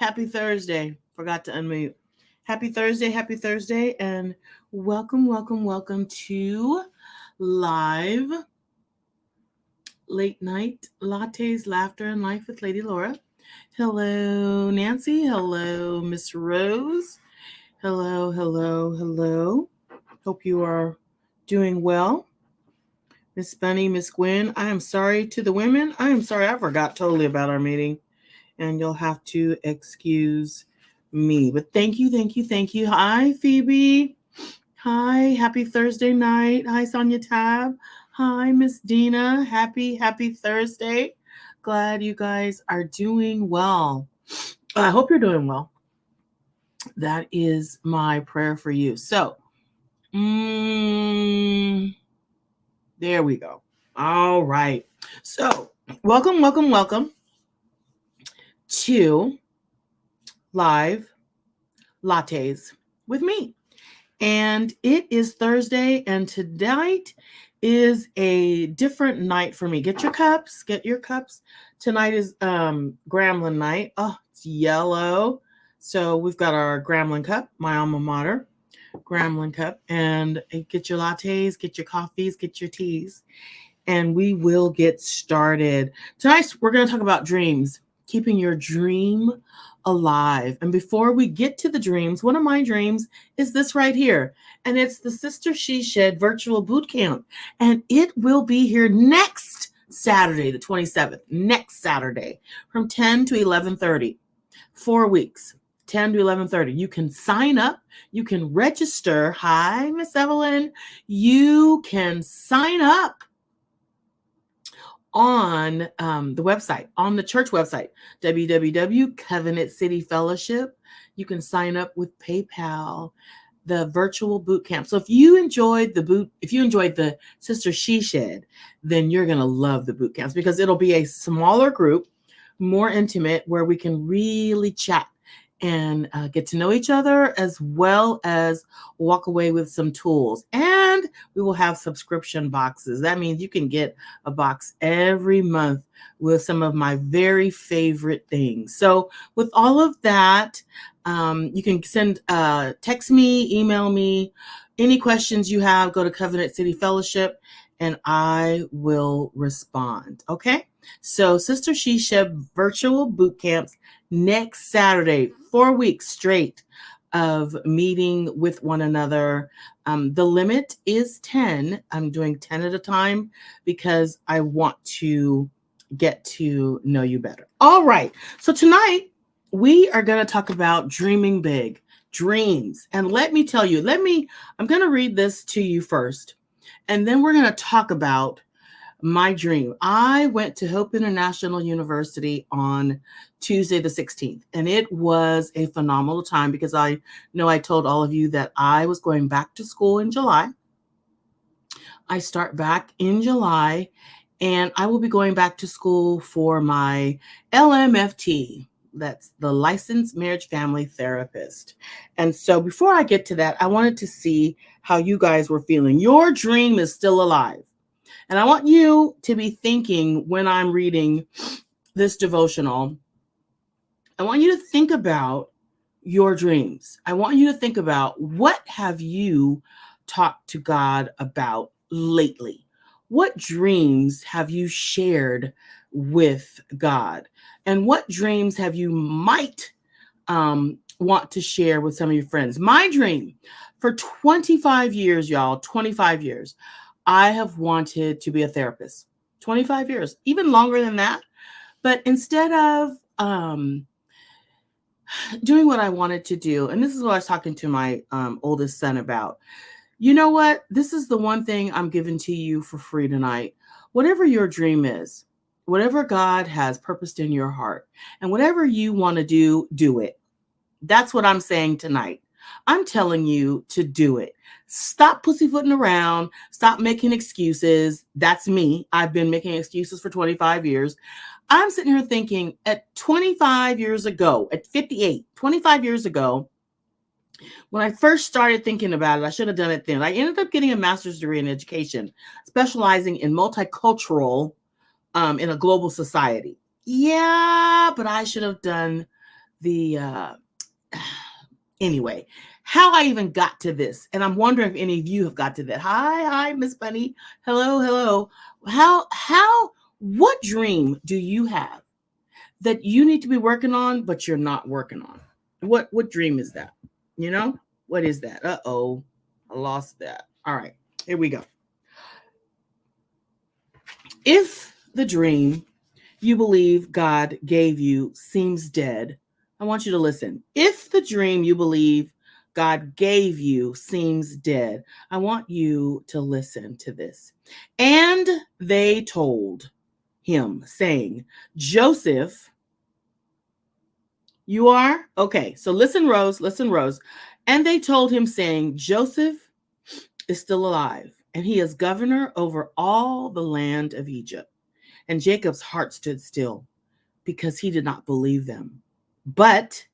Happy Thursday. Forgot to unmute. Happy Thursday, and welcome to live late night lattes, laughter, and life with Lady Laura. Hello, Nancy. Hello, Miss Rose. Hello. Hope you are doing well. Miss Bunny, Miss Gwen. I am sorry to the women. I am sorry. I forgot totally about our meeting, and you'll have to excuse me. But thank you. Hi, Phoebe. Hi, happy Thursday night. Hi, Sonia Tab. Hi, Miss Dina. Happy Thursday. Glad you guys are doing well. I hope you're doing well. That is my prayer for you. So, there we go. All right. So, welcome to Live Lattes with me. And it is Thursday, and tonight is a different night for me. Get your cups. Tonight is Gremlin night. Oh, it's yellow. So we've got our Gremlin cup, my alma mater, Gremlin cup. And get your lattes, get your coffees, get your teas. And we will get started. Tonight, we're going to talk about dreams, keeping your dream alive. And before we get to the dreams, one of my dreams is this right here. And it's the Sister She Shed virtual boot camp. And it will be here next Saturday, the 27th, next Saturday from 10 to 11:30, 4 weeks. 10 to 11:30. You can sign up. You can register. Hi, Miss Evelyn. You can sign up on the website, on the church website, www. Covenant City Fellowship. You can sign up with PayPal, the virtual boot camp. So if you enjoyed the Sister She Shed, then you're going to love the boot camps because it'll be a smaller group, more intimate, where we can really chat and get to know each other, as well as walk away with some tools. And we will have subscription boxes. That means you can get a box every month with some of my very favorite things. So with all of that, you can text me, email me, any questions you have, go to Covenant City Fellowship, and I will respond. Okay? So Sister She Shed virtual boot camps next Saturday, 4 weeks straight of meeting with one another. The limit is 10. I'm doing 10 at a time because I want to get to know you better. All right. So tonight we are going to talk about dreaming big, dreams. And let me tell you, I'm going to read this to you first, and then we're going to talk about my dream. I went to Hope International University on Tuesday the 16th, and it was a phenomenal time because I know I told all of you that I was going back to school in July. I start back in July, and I will be going back to school for my LMFT. That's the Licensed Marriage Family Therapist. And so before I get to that, I wanted to see how you guys were feeling. Your dream is still alive. And I want you to be thinking when I'm reading this devotional, I want you to think about your dreams. I want you to think about, what have you talked to God about lately? What dreams have you shared with God? And what dreams have you might want to share with some of your friends? My dream for 25 years, y'all, 25 years, I have wanted to be a therapist. 25 years, even longer than that. But instead of doing what I wanted to do, and this is what I was talking to my oldest son about, you know what? This is the one thing I'm giving to you for free tonight. Whatever your dream is, whatever God has purposed in your heart, and whatever you want to do, do it. That's what I'm saying tonight. I'm telling you to do it. Stop pussyfooting around. Stop making excuses. That's me. I've been making excuses for 25 years. I'm sitting here thinking, at 25 years ago, at 58, 25 years ago, when I first started thinking about it, I should have done it then. I ended up getting a master's degree in education, specializing in multicultural in a global society. Yeah, but I should have done the anyway, how I even got to this, and I'm wondering if any of you have got to that. Hi, Miss Bunny. Hello. What dream do you have that you need to be working on, but you're not working on? What dream is that? You know, what is that? Uh-oh, I lost that. All right, here we go. If the dream you believe God gave you seems dead, I want you to listen. If the dream you believe God gave you seems dead, I want you to listen to this. And they told him, saying, Joseph, you are? Okay, so listen, Rose. And they told him, saying, Joseph is still alive, and he is governor over all the land of Egypt. And Jacob's heart stood still, because he did not believe them. But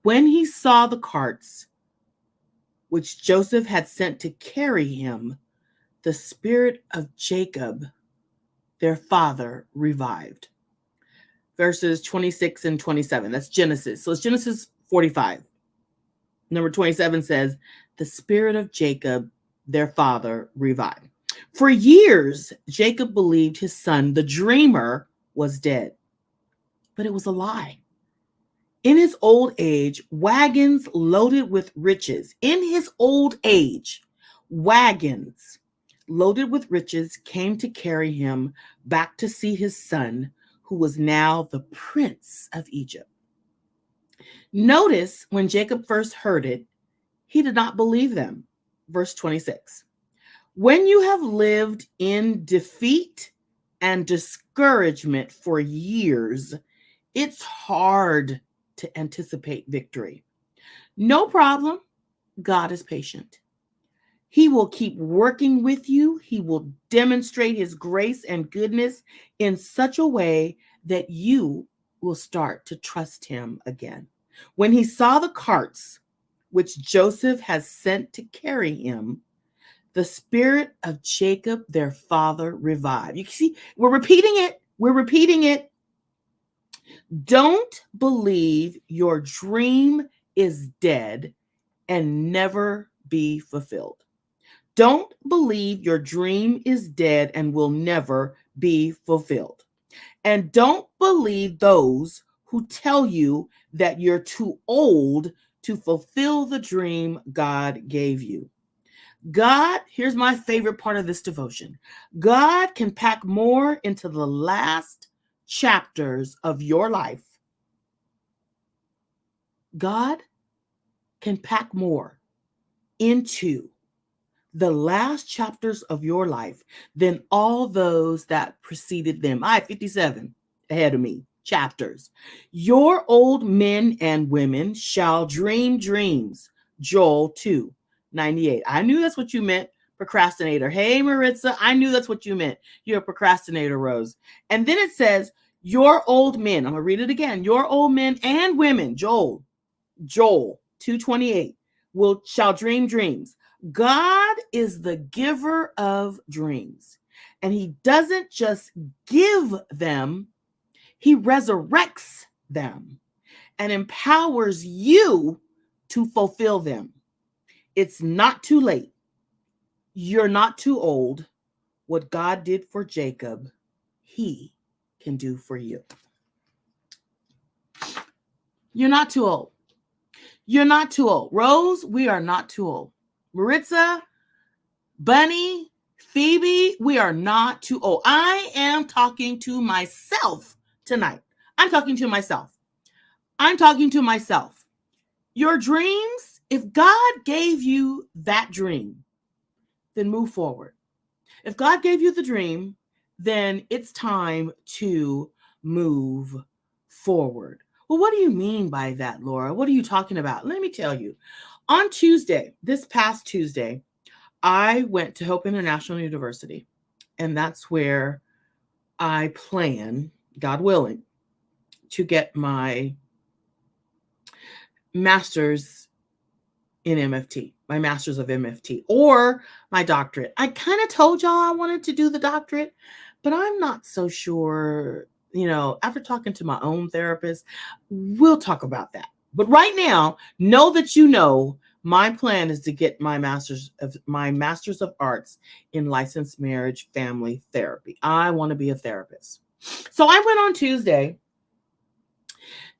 when he saw the carts which Joseph had sent to carry him, the spirit of Jacob, their father, revived. Verses 26 and 27. That's Genesis. So it's Genesis 45. Number 27 says, the spirit of Jacob, their father, revived. For years, Jacob believed his son, the dreamer, was dead. But it was a lie. In his old age, wagons loaded with riches. In his old age, wagons loaded with riches came to carry him back to see his son, who was now the prince of Egypt. Notice when Jacob first heard it, he did not believe them. Verse 26. When you have lived in defeat and discouragement for years, it's hard to anticipate victory. No problem. God is patient. He will keep working with you. He will demonstrate his grace and goodness in such a way that you will start to trust him again. When he saw the carts which Joseph has sent to carry him, the spirit of Jacob, their father, revived. You see, we're repeating it. Don't believe your dream is dead and never be fulfilled. Don't believe your dream is dead and will never be fulfilled. And don't believe those who tell you that you're too old to fulfill the dream God gave you. God, here's my favorite part of this devotion. God can pack more into the last chapters of your life. God can pack more into the last chapters of your life than all those that preceded them. I have 57 ahead of me, chapters. Your old men and women shall dream dreams. Joel 2:98. I knew that's what you meant, procrastinator. Hey, Maritza, I knew that's what you meant. You're a procrastinator, Rose. And then it says, your old men, I'm going to read it again. Your old men and women, Joel 2:28, shall dream dreams. God is the giver of dreams, and he doesn't just give them, he resurrects them and empowers you to fulfill them. It's not too late. You're not too old. What God did for Jacob, he can do for you. You're not too old. You're not too old. Rose, we are not too old. Maritza, Bunny, Phoebe, we are not too old. I am talking to myself tonight. I'm talking to myself. Your dreams, if God gave you that dream, then move forward. If God gave you the dream, then it's time to move forward. Well, what do you mean by that, Laura? What are you talking about? Let me tell you. On Tuesday, this past Tuesday, I went to Hope International University, and that's where I plan, God willing, to get my master's in MFT, my master's of MFT, or my doctorate. I kind of told y'all I wanted to do the doctorate, but I'm not so sure after talking to my own therapist, we'll talk about that. But right now, know that my plan is to get my master's of arts in licensed marriage family therapy. I want to be a therapist. So I went on Tuesday,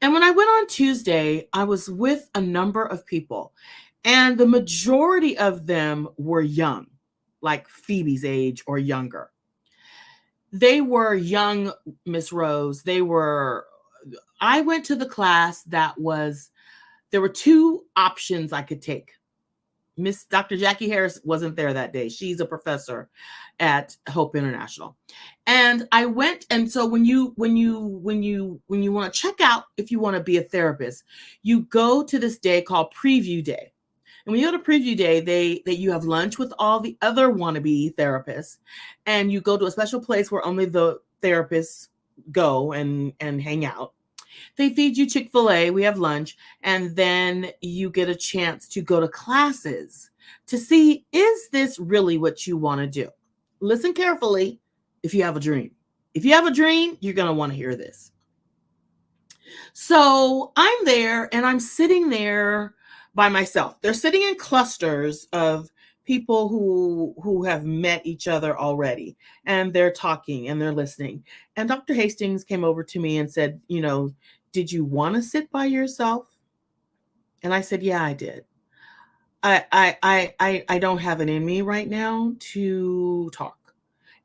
and when I went on Tuesday, I was with a number of people, and the majority of them were young, like Phoebe's age or younger. They were young, Miss Rose. I went to the class there were two options I could take. Miss Dr. Jackie Harris wasn't there that day. She's a professor at Hope International. And I went, and so when you want to check out if you want to be a therapist, you go to this day called Preview Day. And when you go to Preview Day, you have lunch with all the other wannabe therapists, and you go to a special place where only the therapists go and hang out. They feed you Chick-fil-A, we have lunch, and then you get a chance to go to classes to see, is this really what you want to do? Listen carefully if you have a dream. If you have a dream, you're going to want to hear this. So I'm there, and I'm sitting there by myself. They're sitting in clusters of people who have met each other already, and they're talking and they're listening. And Dr. Hastings came over to me and said, did you want to sit by yourself? And I said, yeah, I did. I don't have it in me right now to talk.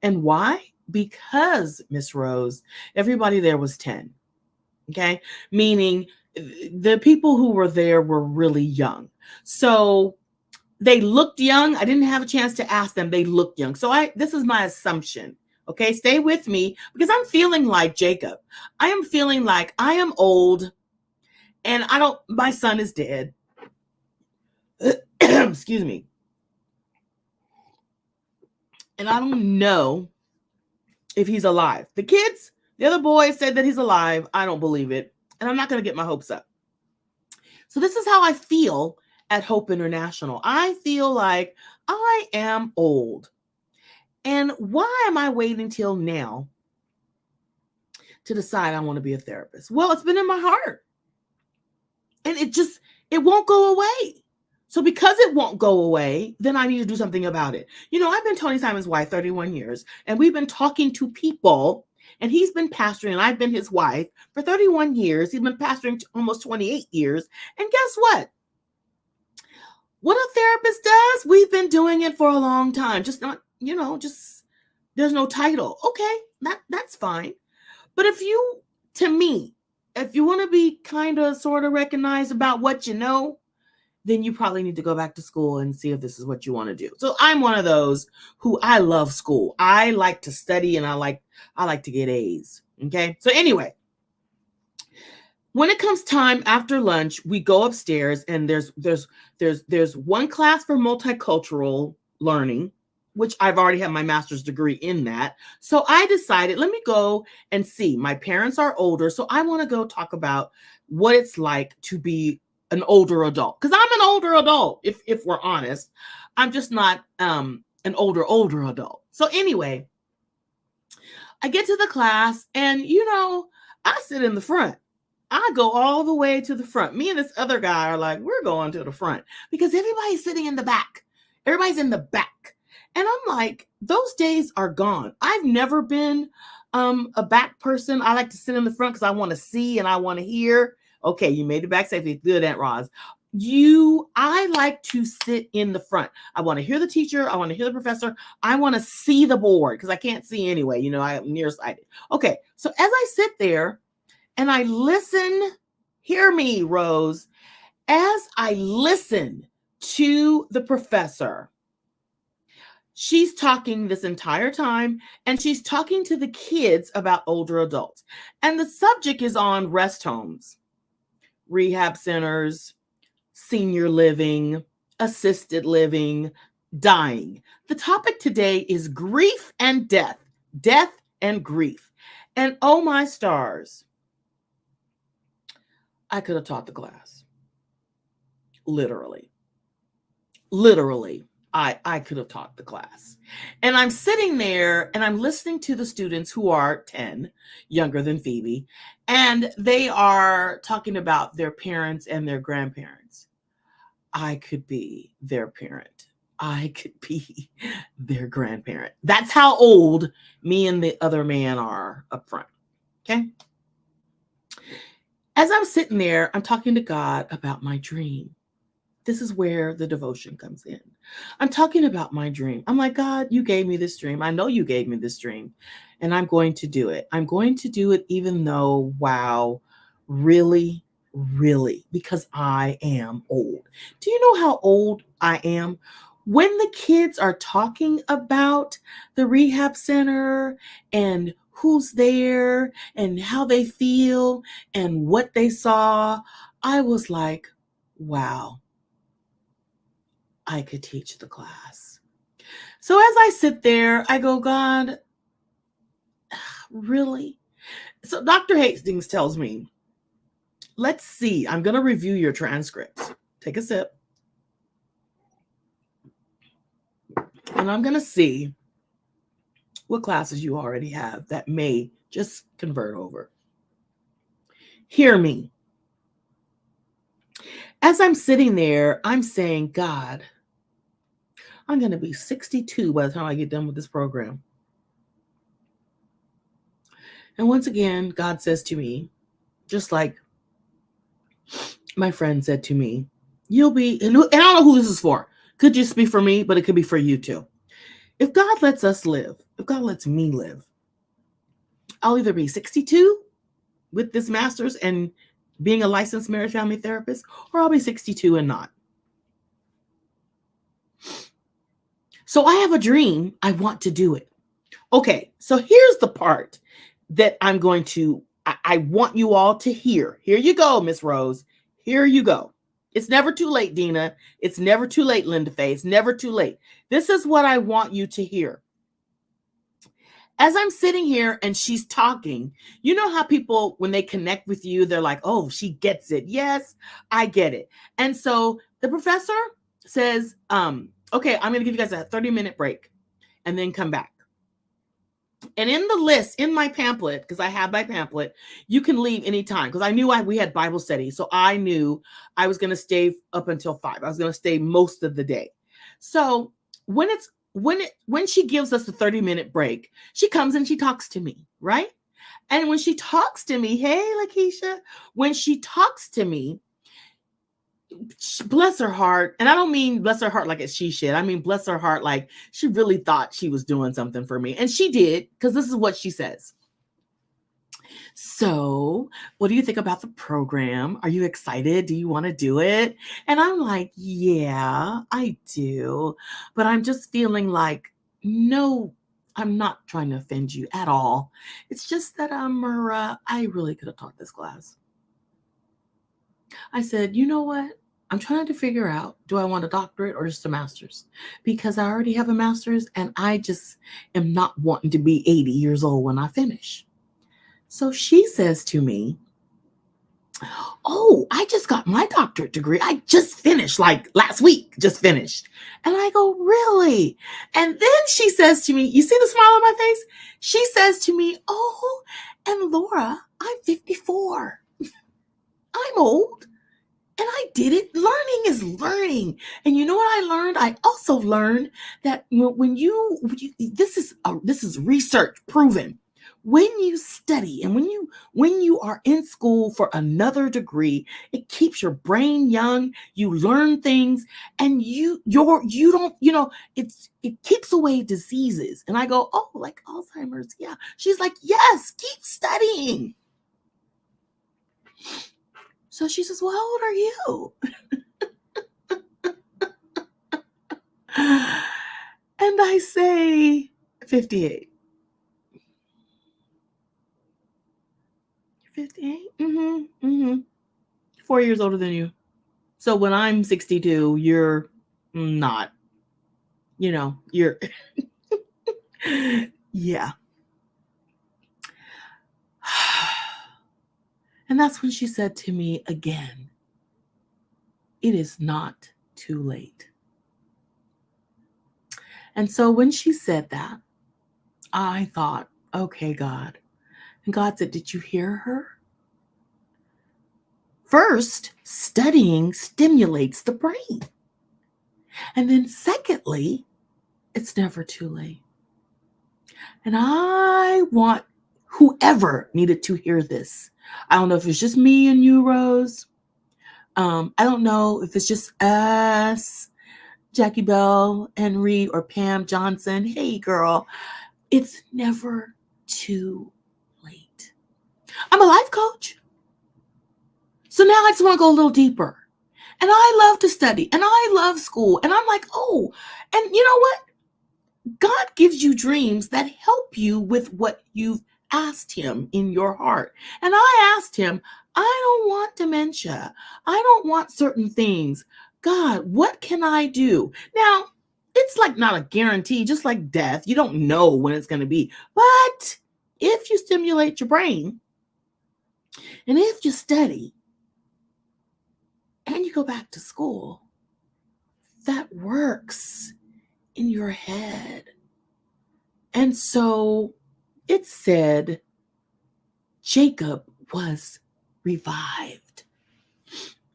And why? Because, Miss Rose, everybody there was 10. Okay. Meaning the people who were there were really young. So they looked young. I didn't have a chance to ask them. They looked young. So this is my assumption. Okay. Stay with me, because I'm feeling like Jacob. I am feeling like I am old, and my son is dead. Excuse me. And I don't know if he's alive. The other boys said that he's alive. I don't believe it. And I'm not going to get my hopes up. So this is how I feel at Hope International. I feel like I am old. And why am I waiting till now to decide I want to be a therapist? Well, it's been in my heart. And it won't go away. So because it won't go away, then I need to do something about it. I've been Tony Simon's wife 31 years, and we've been talking to people, and he's been pastoring, and I've been his wife for 31 years. He's been pastoring almost 28 years. And guess what? What a therapist does, we've been doing it for a long time. Just not, there's no title. Okay, that's fine. But if you want to be kind of sort of recognized about what you know, then you probably need to go back to school and see if this is what you want to do. So I'm one of those who, I love school. I like to study, and I like to get A's. Okay. So anyway, when it comes time after lunch, we go upstairs, and there's one class for multicultural learning, which I've already had my master's degree in that. So I decided, let me go and see. My parents are older, so I want to go talk about what it's like to be an older adult. Because I'm an older adult, if we're honest. I'm just not an older adult. So anyway, I get to the class, and I sit in the front. I go all the way to the front. Me and this other guy are like, we're going to the front, because everybody's sitting in the back. Everybody's in the back. And I'm like, those days are gone. I've never been a back person. I like to sit in the front because I want to see and I want to hear. Okay, you made it back safely. Good, Aunt Roz. I like to sit in the front. I want to hear the teacher. I want to hear the professor. I want to see the board because I can't see anyway. I'm nearsighted. Okay, so as I sit there and I listen, hear me, Rose, as I listen to the professor, she's talking this entire time, and she's talking to the kids about older adults. And the subject is on rest homes, rehab centers, senior living, assisted living, dying. The topic today is grief and death and grief. And oh my stars, I could have taught the class. Literally. I could have taught the class. And I'm sitting there and I'm listening to the students who are 10, younger than Phoebe, and they are talking about their parents and their grandparents. I could be their parent. I could be their grandparent. That's how old me and the other man are up front. Okay. As I'm sitting there, I'm talking to God about my dream. This is where the devotion comes in. I'm talking about my dream. I'm like, God, you gave me this dream. I know you gave me this dream, and I'm going to do it. I'm going to do it even though, wow, really, really, because I am old. Do you know how old I am? When the kids are talking about the rehab center and who's there and how they feel and what they saw, I was like, wow, I could teach the class. So as I sit there, I go, God, really? So Dr. Hastings tells me, let's see, I'm going to review your transcripts. Take a sip. And I'm going to see what classes you already have that may just convert over. Hear me. As I'm sitting there, I'm saying, God, I'm going to be 62 by the time I get done with this program. And once again, God says to me, just like my friend said to me, you'll be, and I don't know who this is for. Could just be for me, but it could be for you too. If God lets us live, if God lets me live, I'll either be 62 with this master's and being a licensed marriage family therapist, or I'll be 62 and not. So I have a dream. I want to do it. Okay, so here's the part that I'm going to, I want you all to hear. Here you go, Miss Rose. Here you go. It's never too late, Dina. It's never too late, Linda Faye. It's never too late. This is what I want you to hear. As I'm sitting here and she's talking, you know how people, when they connect with you, they're like, oh, she gets it. Yes, I get it. And so the professor says, okay, I'm going to give you guys a 30-minute break and then come back. And in the list, in my pamphlet, because I have my pamphlet, you can leave anytime. Because I knew we had Bible study. So I knew I was going to stay up until 5. I was going to stay most of the day. So when she gives us a 30-minute break, she comes and she talks to me, right? And when she talks to me, hey, Lakeisha, when she talks to me, bless her heart, and I don't mean bless her heart like it's she shit. I mean bless her heart like she really thought she was doing something for me, and she did, because this is what she says. So, what do you think about the program? Are you excited? Do you want to do it? And I'm like, yeah, I do, but I'm just feeling like, no, I'm not trying to offend you at all. It's just that I really could have taught this class. I said, you know what? I'm trying to figure out, do I want a doctorate or just a master's? Because I already have a master's and I just am not wanting to be 80 years old when I finish. So she says to me, oh, I just got my doctorate degree. I just finished, like last week, just finished. And I go, really? And then she says to me, you see the smile on my face? She says to me, oh, and Laura, I'm 54. I'm old. And I did it. Learning is learning. And you know what I learned? I also learned that when you this is research proven. When you study and when you are in school for another degree, it keeps your brain young. You learn things, and you don't, it keeps away diseases. And I go, oh, like Alzheimer's. Yeah. She's like, yes, keep studying. So she says, well, how old are you? And I say 58. 58? Mm-hmm. Mm-hmm. 4 years older than you. So when I'm 62, you're not. You're yeah. And that's when she said to me again, it is not too late. And so when she said that, I thought, okay, God. And God said, did you hear her? First, studying stimulates the brain. And then secondly, it's never too late. And I want whoever needed to hear this. I don't know if it's just me and you, Rose. I don't know if it's just us, Jackie Bell, Henry, or Pam Johnson. Hey, girl, it's never too late. I'm a life coach. So now I just want to go a little deeper. And I love to study and I love school. And I'm like, oh, and you know what? God gives you dreams that help you with what you've asked him in your heart. And I asked him, I don't want dementia. I don't want certain things. God, what can I do? Now, it's like not a guarantee, just like death. You don't know when it's going to be. But if you stimulate your brain and if you study and you go back to school, that works in your head. And so it said Jacob was revived.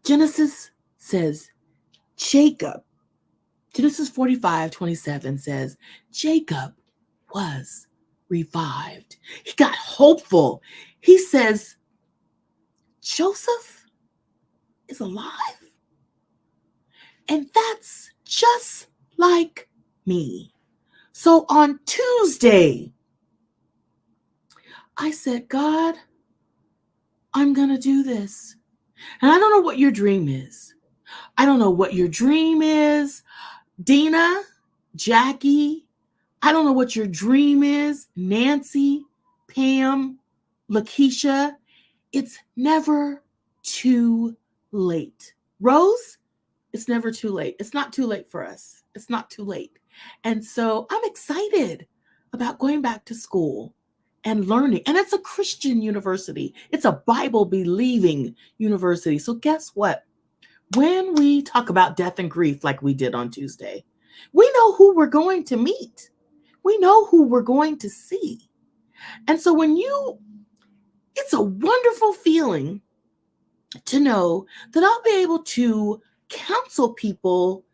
Genesis says Jacob. Genesis 45:27 says Jacob was revived. He got hopeful. He says Joseph is alive. And that's just like me. So on Tuesday, I said, God, I'm going to do this. And I don't know what your dream is. I don't know what your dream is. Dina, Jackie, I don't know what your dream is. Nancy, Pam, Lakeisha, it's never too late. Rose, it's never too late. It's not too late for us. It's not too late. And so I'm excited about going back to school and learning. And it's a Christian university. It's a Bible-believing university. So guess what? When we talk about death and grief like we did on Tuesday, we know who we're going to meet. We know who we're going to see. And so it's a wonderful feeling to know that I'll be able to counsel people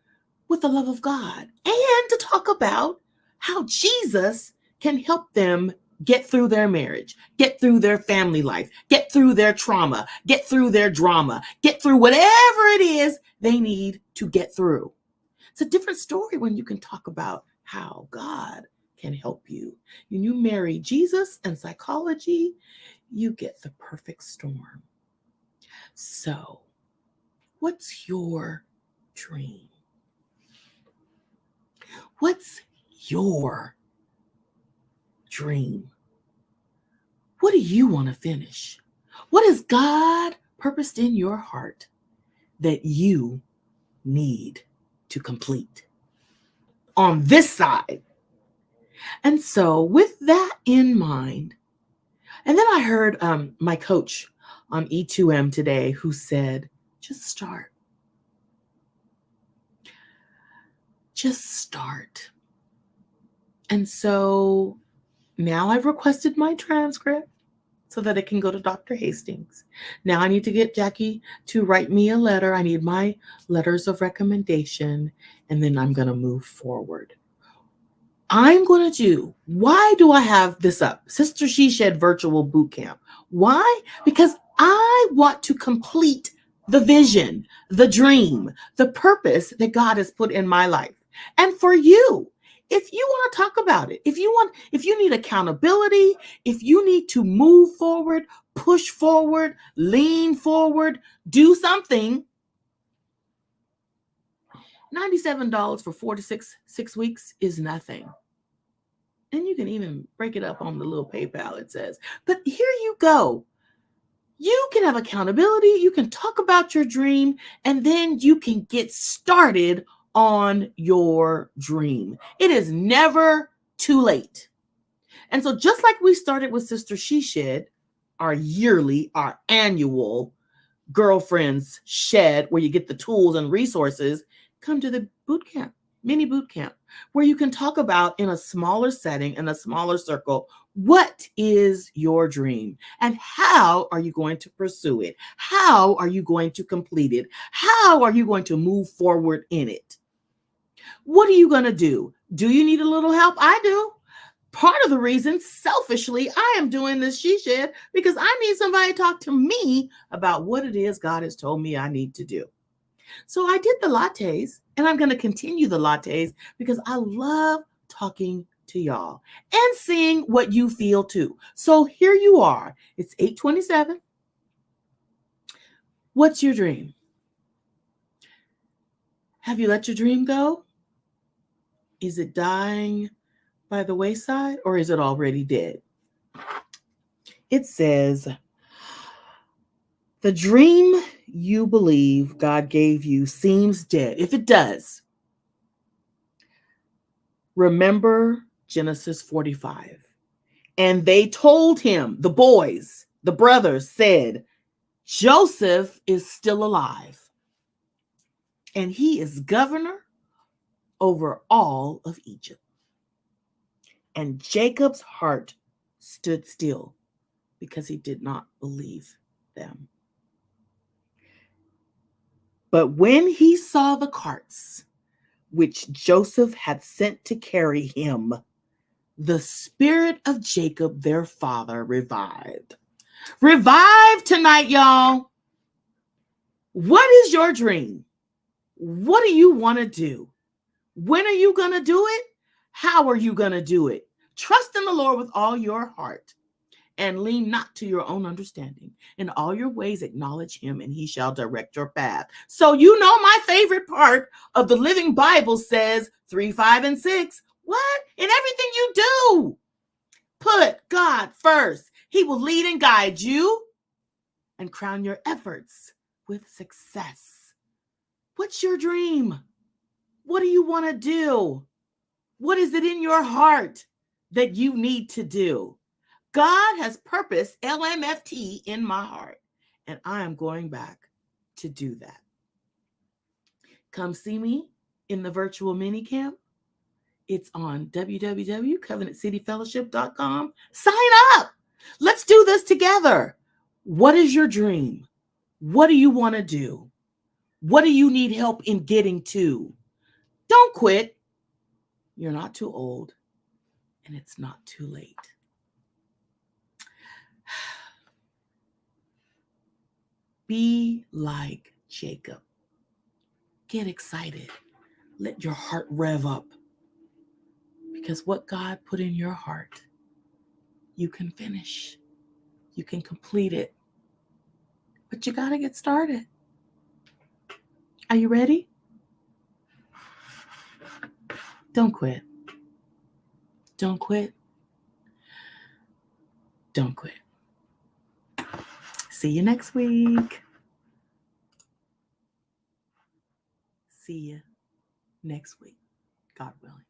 with the love of God and to talk about how Jesus can help them get through their marriage, get through their family life, get through their trauma, get through their drama, get through whatever it is they need to get through. It's a different story when you can talk about how God can help you. When you marry Jesus and psychology, you get the perfect storm. So, what's your dream? What's your dream? What do you want to finish? What has God purposed in your heart that you need to complete on this side? And so with that in mind, and then I heard my coach on E2M today who said, just start. Just start. And so now I've requested my transcript so that it can go to Dr. Hastings. Now I need to get Jackie to write me a letter. I need my letters of recommendation, and then I'm going to move forward. Why do I have this up? Sister She Shed Virtual Boot Camp. Why? Because I want to complete the vision, the dream, the purpose that God has put in my life. And for you, if you want to talk about it, if you need accountability, if you need to move forward, push forward, lean forward, do something, $97 for 4 to 6 weeks is nothing. And you can even break it up on the little PayPal, it says. But here you go. You can have accountability. You can talk about your dream, and then you can get started on your dream. It is never too late. And so just like we started with Sister She Shed, our annual Girlfriends Shed, where you get the tools and resources, come to the boot camp, mini boot camp. where you can talk about in a smaller setting, in a smaller circle, what is your dream and how are you going to pursue it? How are you going to complete it? How are you going to move forward in it? What are you going to do? Do you need a little help? I do. Part of the reason, selfishly, I am doing this she shed because I need somebody to talk to me about what it is God has told me I need to do. So I did the lattes, and I'm going to continue the lattes because I love talking to y'all and seeing what you feel too. So here you are. It's 8:27. What's your dream? Have you let your dream go? Is it dying by the wayside or is it already dead? It says, the dream you believe God gave you seems dead. If it does, remember Genesis 45. And they told him, the boys, the brothers said, Joseph is still alive. And he is governor over all of Egypt. And Jacob's heart stood still because he did not believe them. But when he saw the carts which Joseph had sent to carry him, the spirit of Jacob, their father, revived. Revive tonight, y'all. What is your dream? What do you want to do? When are you going to do it? How are you going to do it? Trust in the Lord with all your heart and lean not to your own understanding. In all your ways, acknowledge him and he shall direct your path. So you know my favorite part of the Living Bible says 3, 5, and 6. What? In everything you do, put God first. He will lead and guide you and crown your efforts with success. What's your dream? What do you want to do? What is it in your heart that you need to do? God has purposed LMFT in my heart, and I am going back to do that. Come see me in the virtual mini camp. It's on www.covenantcityfellowship.com. Sign up. Let's do this together. What is your dream? What do you want to do? What do you need help in getting to? Don't quit. You're not too old, and it's not too late. Be like Jacob. Get excited. Let your heart rev up. Because what God put in your heart, you can finish. You can complete it. But you got to get started. Are you ready? Don't quit. Don't quit. Don't quit. See you next week. See you next week, God willing.